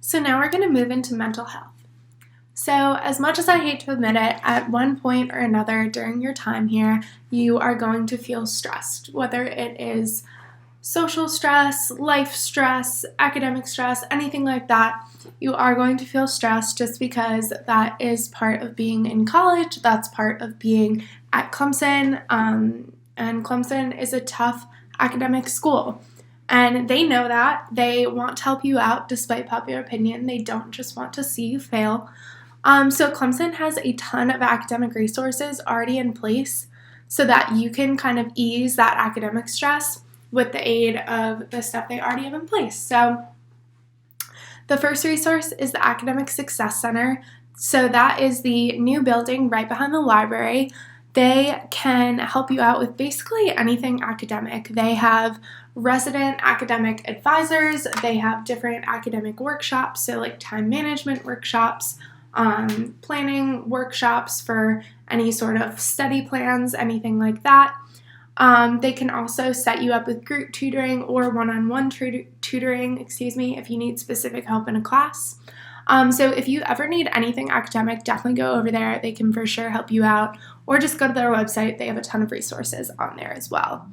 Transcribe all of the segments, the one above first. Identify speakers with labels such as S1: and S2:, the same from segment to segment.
S1: So now we're going to move into mental health. So as much as I hate to admit it, at one point or another during your time here, you are going to feel stressed, whether it is social stress, life stress, academic stress, anything like that. You are going to feel stressed just because that is part of being in college. That's part of being at Clemson. And Clemson is a tough academic school. And they know that. They want to help you out despite popular opinion. They don't just want to see you fail. So Clemson has a ton of academic resources already in place so that you can kind of ease that academic stress with the aid of the stuff they already have in place. So the first resource is the Academic Success Center. So that is the new building right behind the library. They can help you out with basically anything academic. They have resident academic advisors. They have different academic workshops, so like time management workshops, planning workshops for any sort of study plans, anything like that. They can also set you up with group tutoring or one-on-one tutoring, if you need specific help in a class. So if you ever need anything academic, definitely go over there. They can for sure help you out, or just go to their website. They have a ton of resources on there as well.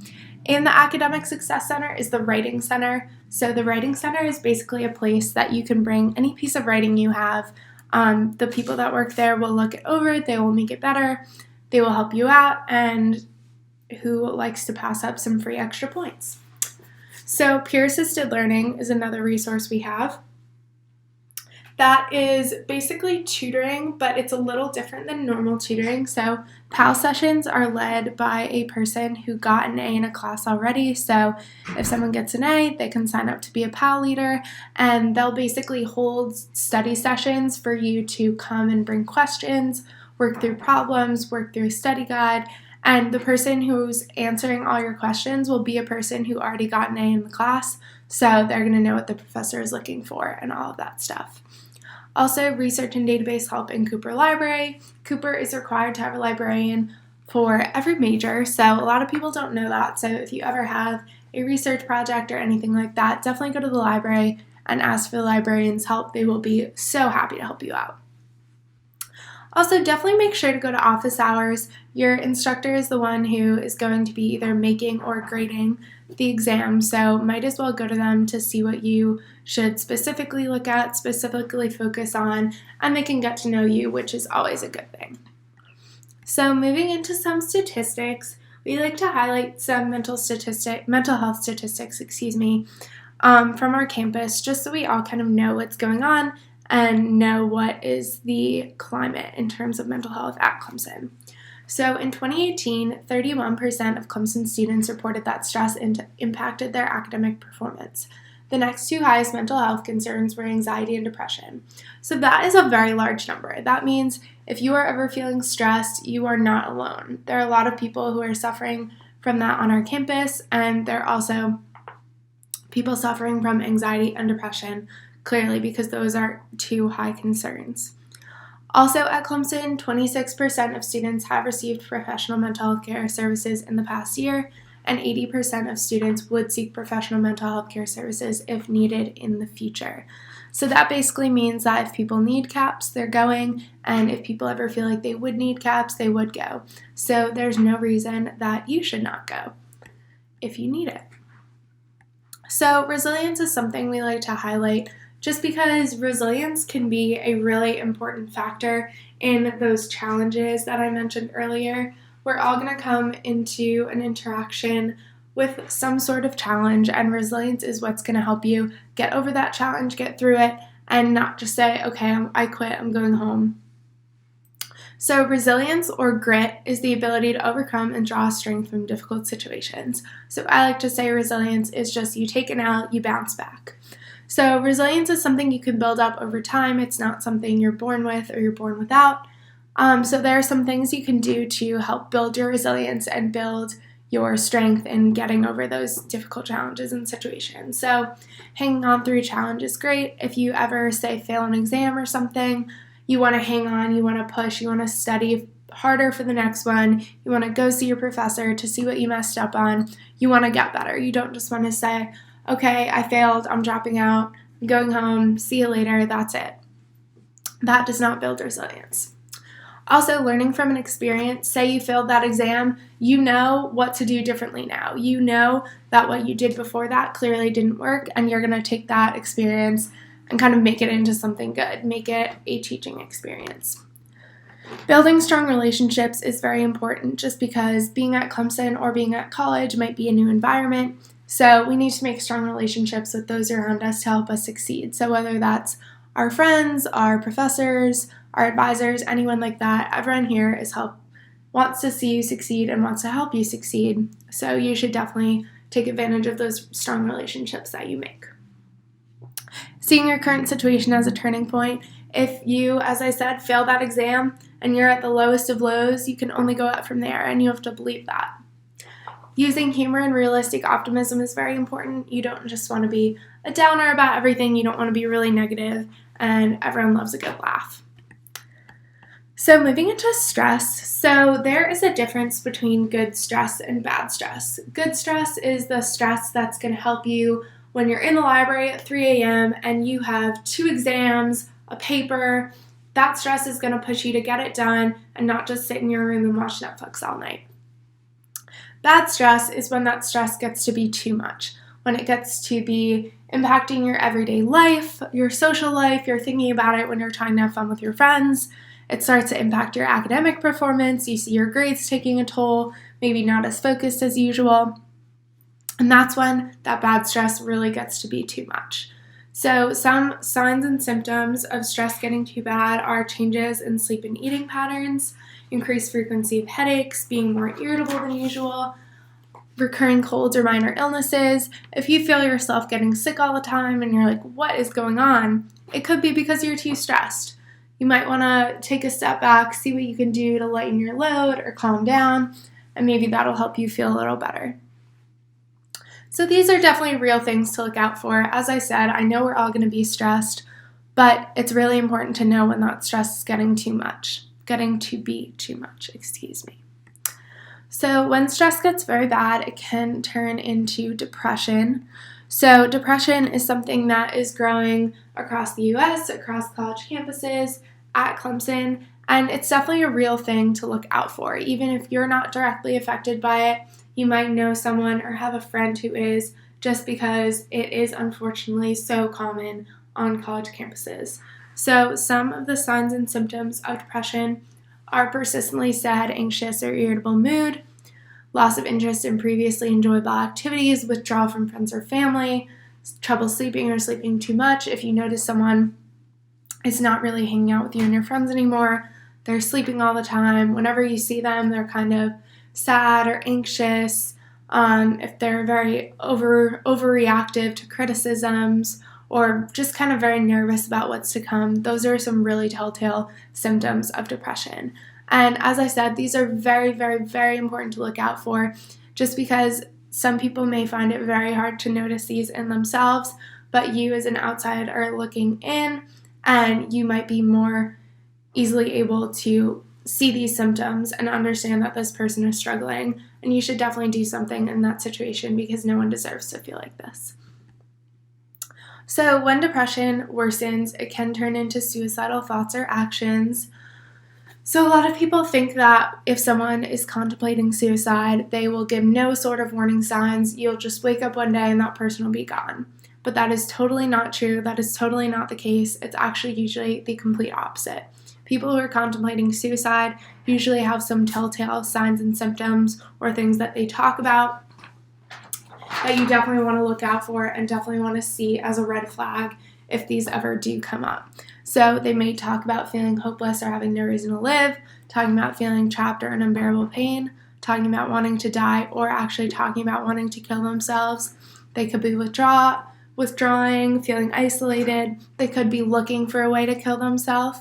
S1: In the Academic Success Center is the Writing Center. So the Writing Center is basically a place that you can bring any piece of writing you have. The people that work there will look it over, they will make it better, they will help you out, and who likes to pass up some free extra points? So peer-assisted learning is another resource we have. That is basically tutoring, but it's a little different than normal tutoring. So PAL sessions are led by a person who got an A in a class already. So if someone gets an A, they can sign up to be a PAL leader, and they'll basically hold study sessions for you to come and bring questions, work through problems, work through a study guide, and the person who's answering all your questions will be a person who already got an A in the class, so they're going to know what the professor is looking for and all of that stuff. Also, research and database help in Cooper Library. Cooper is required to have a librarian for every major, so a lot of people don't know that. So if you ever have a research project or anything like that, definitely go to the library and ask for the librarian's help. They will be so happy to help you out. Also, definitely make sure to go to office hours. Your instructor is the one who is going to be either making or grading the exam, so might as well go to them to see what you should specifically look at, specifically focus on, and they can get to know you, which is always a good thing. So moving into some statistics, we like to highlight some mental health statistics, from our campus, just so we all kind of know what's going on and know what is the climate in terms of mental health at Clemson. So in 2018, 31% of Clemson students reported that stress impacted their academic performance. The next two highest mental health concerns were anxiety and depression. So that is a very large number. That means if you are ever feeling stressed, you are not alone. There are a lot of people who are suffering from that on our campus, and there are also people suffering from anxiety and depression, clearly, because those are two high concerns. Also at Clemson, 26% of students have received professional mental health care services in the past year, and 80% of students would seek professional mental health care services if needed in the future. So that basically means that if people need CAPS, they're going, and if people ever feel like they would need CAPS, they would go. So there's no reason that you should not go if you need it. So resilience is something we like to highlight just because resilience can be a really important factor in those challenges that I mentioned earlier. We're all going to come into an interaction with some sort of challenge, and resilience is what's going to help you get over that challenge, get through it, and not just say, okay, I quit, I'm going home. So resilience, or grit, is the ability to overcome and draw strength from difficult situations. So I like to say resilience is just you take an L, you bounce back. So resilience is something you can build up over time. It's not something you're born with or you're born without. So there are some things you can do to help build your resilience and build your strength in getting over those difficult challenges and situations. So hanging on through a challenge is great. If you ever, say, fail an exam or something, you want to hang on, you want to push, you want to study harder for the next one, you want to go see your professor to see what you messed up on, you want to get better. You don't just want to say, okay, I failed, I'm dropping out, going home, see you later, that's it. That does not build resilience. Also, learning from an experience, say you failed that exam, you know what to do differently now. You know that what you did before that clearly didn't work, and you're going to take that experience and kind of make it into something good, make it a teaching experience. Building strong relationships is very important just because being at Clemson or being at college might be a new environment. So we need to make strong relationships with those around us to help us succeed. So whether that's our friends, our professors, our advisors, anyone like that, everyone here wants to see you succeed and wants to help you succeed. So you should definitely take advantage of those strong relationships that you make. Seeing your current situation as a turning point. If you, as I said, fail that exam and you're at the lowest of lows, you can only go up from there, and you have to believe that. Using humor and realistic optimism is very important. You don't just want to be a downer about everything. You don't want to be really negative, and everyone loves a good laugh. So moving into stress. So there is a difference between good stress and bad stress. Good stress is the stress that's going to help you when you're in the library at 3 a.m. and you have 2 exams, a paper. That stress is going to push you to get it done and not just sit in your room and watch Netflix all night. Bad stress is when that stress gets to be too much, when it gets to be impacting your everyday life, your social life, you're thinking about it when you're trying to have fun with your friends. It starts to impact your academic performance, you see your grades taking a toll, maybe not as focused as usual. And that's when that bad stress really gets to be too much. So some signs and symptoms of stress getting too bad are changes in sleep and eating patterns, increased frequency of headaches, being more irritable than usual, recurring colds or minor illnesses. If you feel yourself getting sick all the time and you're like, what is going on? It could be because you're too stressed. You might want to take a step back, see what you can do to lighten your load or calm down, and maybe that'll help you feel a little better. So these are definitely real things to look out for. As I said, I know we're all going to be stressed, but it's really important to know when that stress is getting to be too much. So when stress gets very bad, it can turn into depression. So depression is something that is growing across the U.S., across college campuses, at Clemson, and it's definitely a real thing to look out for. Even if you're not directly affected by it, you might know someone or have a friend who is, just because it is unfortunately so common on college campuses. So some of the signs and symptoms of depression are persistently sad, anxious, or irritable mood, loss of interest in previously enjoyable activities, withdrawal from friends or family, trouble sleeping or sleeping too much. If you notice someone is not really hanging out with you and your friends anymore, they're sleeping all the time. Whenever you see them, they're kind of sad or anxious. If they're very overreactive to criticisms or just kind of very nervous about what's to come, those are some really telltale symptoms of depression. And as I said, these are very, very, very important to look out for, just because some people may find it very hard to notice these in themselves, but you as an outsider are looking in, and you might be more easily able to see these symptoms and understand that this person is struggling, and you should definitely do something in that situation because no one deserves to feel like this. So when depression worsens, it can turn into suicidal thoughts or actions. So a lot of people think that if someone is contemplating suicide, they will give no sort of warning signs. You'll just wake up one day and that person will be gone. But that is totally not true. That is totally not the case. It's actually usually the complete opposite. People who are contemplating suicide usually have some telltale signs and symptoms or things that they talk about that you definitely want to look out for and definitely want to see as a red flag if these ever do come up. So they may talk about feeling hopeless or having no reason to live, talking about feeling trapped or in unbearable pain, talking about wanting to die, or actually talking about wanting to kill themselves. They could be withdrawing, feeling isolated. They could be looking for a way to kill themselves.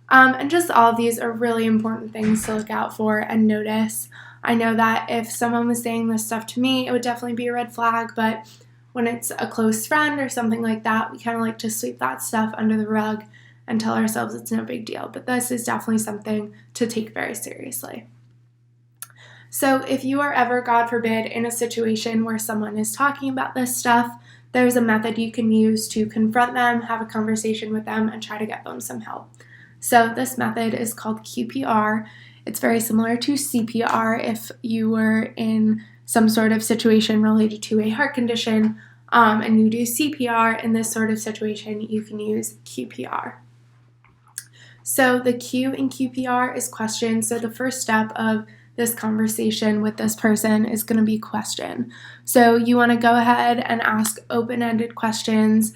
S1: And just all of these are really important things to look out for and notice. I know that if someone was saying this stuff to me, it would definitely be a red flag, but when it's a close friend or something like that, we kind of like to sweep that stuff under the rug and tell ourselves it's no big deal. But this is definitely something to take very seriously. So if you are ever, God forbid, in a situation where someone is talking about this stuff, there's a method you can use to confront them, have a conversation with them, and try to get them some help. So this method is called QPR. It's very similar to CPR if you were in some sort of situation related to a heart condition, and you do CPR. In this sort of situation, you can use QPR. So the Q in QPR is question. So the first step of this conversation with this person is going to be question. So you want to go ahead and ask open-ended questions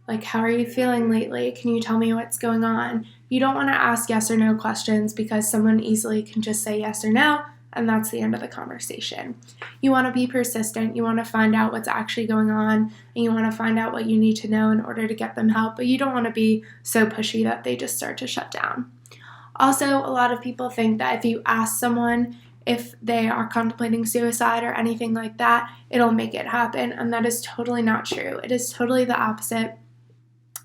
S1: like, how are you feeling lately? Can you tell me what's going on? You don't want to ask yes or no questions because someone easily can just say yes or no, and that's the end of the conversation. You want to be persistent. You want to find out what's actually going on, and you want to find out what you need to know in order to get them help, but you don't want to be so pushy that they just start to shut down. Also, a lot of people think that if you ask someone if they are contemplating suicide or anything like that, it'll make it happen, and that is totally not true. It is totally the opposite.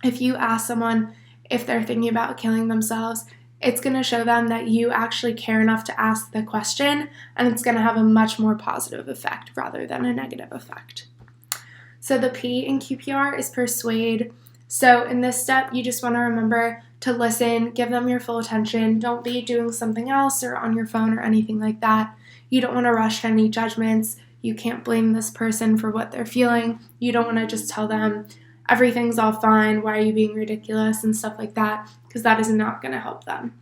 S1: If you ask someone if they're thinking about killing themselves, it's going to show them that you actually care enough to ask the question, and it's going to have a much more positive effect rather than a negative effect. So the P in QPR is persuade. So in this step, you just want to remember to listen, give them your full attention. Don't be doing something else or on your phone or anything like that. You don't want to rush to any judgments. You can't blame this person for what they're feeling. You don't want to just tell them everything's all fine, why are you being ridiculous, and stuff like that, because that is not going to help them.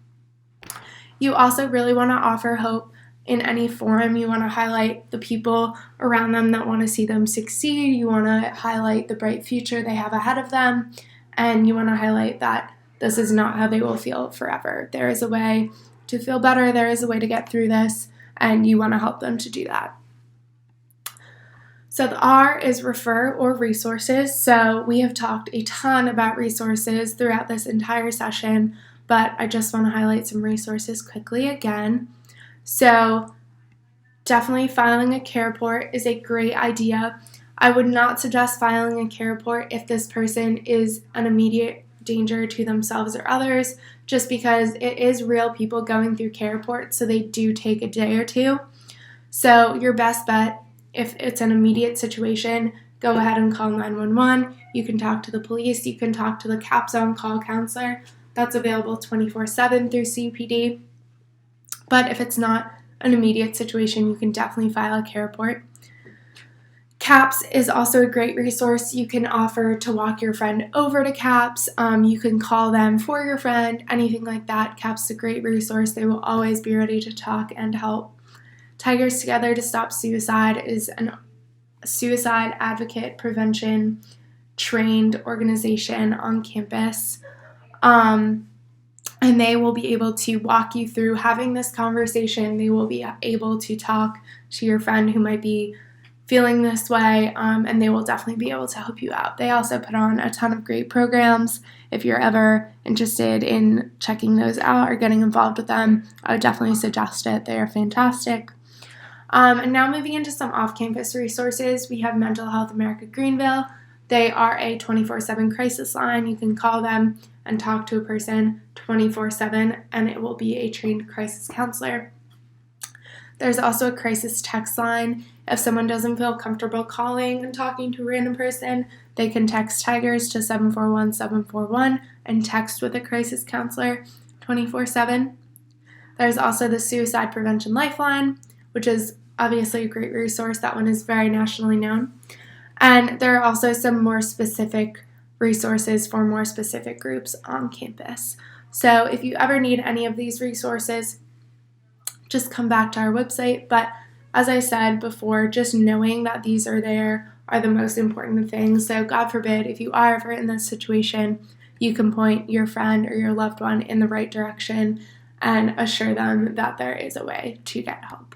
S1: You also really want to offer hope in any forum. You want to highlight the people around them that want to see them succeed. You want to highlight the bright future they have ahead of them, and you want to highlight that this is not how they will feel forever. There is a way to feel better. There is a way to get through this, and you want to help them to do that. So the R is refer or resources. So we have talked a ton about resources throughout this entire session, but I just want to highlight some resources quickly again. So definitely filing a care report is a great idea. I would not suggest filing a care report if this person is an immediate danger to themselves or others, just because it is real people going through care reports, so they do take a day or two. So your best bet, if it's an immediate situation, go ahead and call 911. You can talk to the police. You can talk to the CAPS on-call counselor. That's available 24/7 through CPD. But if it's not an immediate situation, you can definitely file a care report. CAPS is also a great resource. You can offer to walk your friend over to CAPS. You can call them for your friend, anything like that. CAPS is a great resource. They will always be ready to talk and help. Tigers Together to Stop Suicide is a suicide advocate prevention trained organization on campus. And they will be able to walk you through having this conversation. They will be able to talk to your friend who might be feeling this way, and they will definitely be able to help you out. They also put on a ton of great programs. If you're ever interested in checking those out or getting involved with them, I would definitely suggest it. They are fantastic. And now moving into some off-campus resources, we have Mental Health America Greenville. They are a 24/7 crisis line. You can call them and talk to a person 24/7, and it will be a trained crisis counselor. There's also a crisis text line. If someone doesn't feel comfortable calling and talking to a random person, they can text Tigers to 741-741 and text with a crisis counselor 24/7. There's also the Suicide Prevention Lifeline, which is obviously a great resource. That one is very nationally known. And there are also some more specific resources for more specific groups on campus. So if you ever need any of these resources, just come back to our website. But as I said before, just knowing that these are there are the most important things. So God forbid, if you are ever in this situation, you can point your friend or your loved one in the right direction and assure them that there is a way to get help.